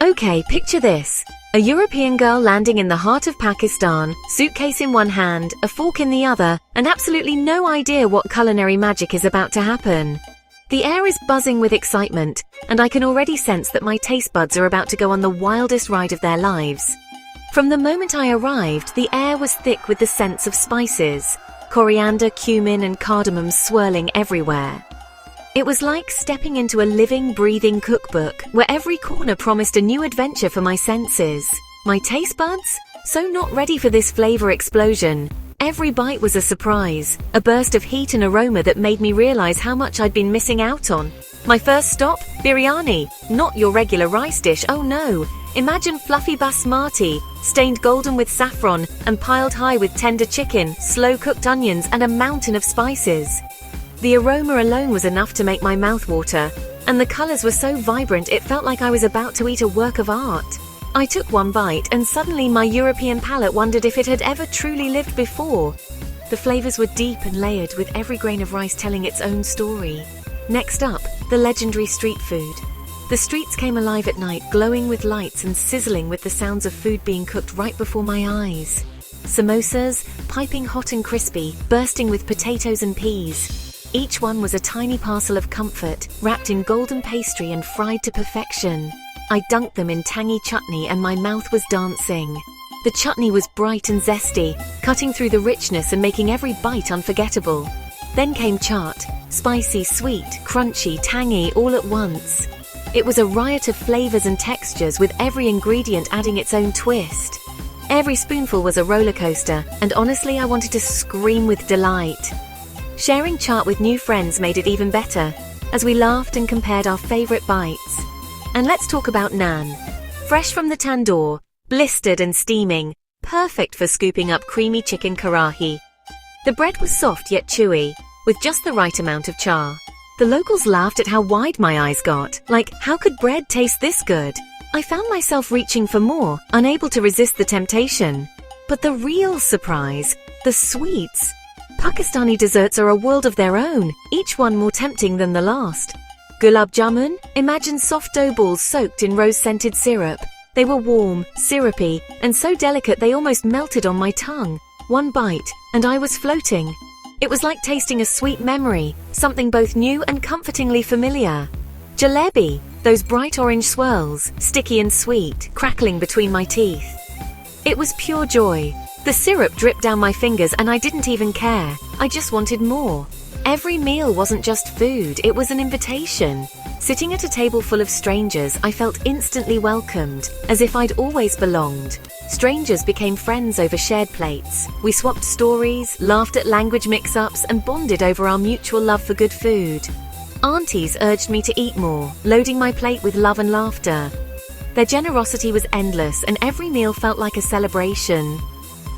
Okay, picture this. A European girl landing in the heart of Pakistan, suitcase in one hand, a fork in the other, and absolutely no idea what culinary magic is about to happen. The air is buzzing with excitement, and I can already sense that my taste buds are about to go on the wildest ride of their lives. From the moment I arrived, the air was thick with the scents of spices, coriander, cumin, and cardamom swirling everywhere. It was like stepping into a living, breathing cookbook, where every corner promised a new adventure for my senses. My taste buds? So not ready for this flavor explosion. Every bite was a surprise, a burst of heat and aroma that made me realize how much I'd been missing out on. My first stop? Biryani. Not your regular rice dish, oh no. Imagine fluffy basmati, stained golden with saffron, and piled high with tender chicken, slow-cooked onions, and a mountain of spices. The aroma alone was enough to make my mouth water, and the colors were so vibrant it felt like I was about to eat a work of art. I took one bite, and suddenly my European palate wondered if it had ever truly lived before. The flavors were deep and layered, with every grain of rice telling its own story. Next up, the legendary street food. The streets came alive at night, glowing with lights and sizzling with the sounds of food being cooked right before my eyes. Samosas, piping hot and crispy, bursting with potatoes and peas. Each one was a tiny parcel of comfort, wrapped in golden pastry and fried to perfection. I dunked them in tangy chutney and my mouth was dancing. The chutney was bright and zesty, cutting through the richness and making every bite unforgettable. Then came chaat, spicy, sweet, crunchy, tangy, all at once. It was a riot of flavors and textures, with every ingredient adding its own twist. Every spoonful was a roller coaster, and honestly I wanted to scream with delight. Sharing chaat with new friends made it even better, as we laughed and compared our favorite bites. And let's talk about naan. Fresh from the tandoor, blistered and steaming, perfect for scooping up creamy chicken karahi. The bread was soft yet chewy, with just the right amount of char. The locals laughed at how wide my eyes got, like, how could bread taste this good? I found myself reaching for more, unable to resist the temptation. But the real surprise, the sweets. Pakistani desserts are a world of their own, each one more tempting than the last. Gulab jamun? Imagine soft dough balls soaked in rose-scented syrup. They were warm, syrupy, and so delicate they almost melted on my tongue. One bite, and I was floating. It was like tasting a sweet memory, something both new and comfortingly familiar. Jalebi, those bright orange swirls, sticky and sweet, crackling between my teeth. It was pure joy. The syrup dripped down my fingers and I didn't even care. I just wanted more. Every meal wasn't just food, it was an invitation. Sitting at a table full of strangers, I felt instantly welcomed, as if I'd always belonged. Strangers became friends over shared plates. We swapped stories, laughed at language mix-ups, and bonded over our mutual love for good food. Aunties urged me to eat more, loading my plate with love and laughter. Their generosity was endless, and every meal felt like a celebration.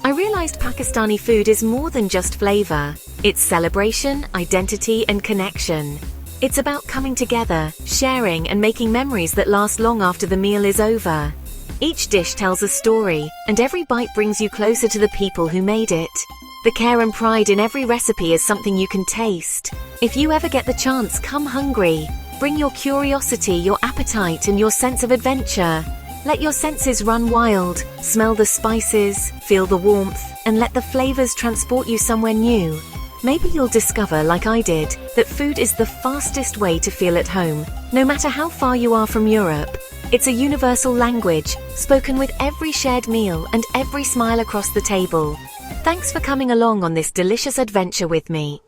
I realized Pakistani food is more than just flavor. It's celebration, identity, and connection. It's about coming together, sharing, and making memories that last long after the meal is over. Each dish tells a story, and every bite brings you closer to the people who made it. The care and pride in every recipe is something you can taste. If you ever get the chance, come hungry. Bring your curiosity, your appetite, and your sense of adventure. Let your senses run wild. Smell the spices, feel the warmth, and let the flavors transport you somewhere new. Maybe you'll discover, like I did, that food is the fastest way to feel at home, no matter how far you are from Europe. It's a universal language, spoken with every shared meal and every smile across the table. Thanks for coming along on this delicious adventure with me.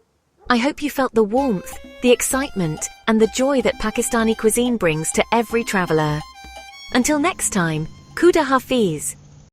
I hope you felt the warmth, the excitement, and the joy that Pakistani cuisine brings to every traveler. Until next time, Khuda Hafiz.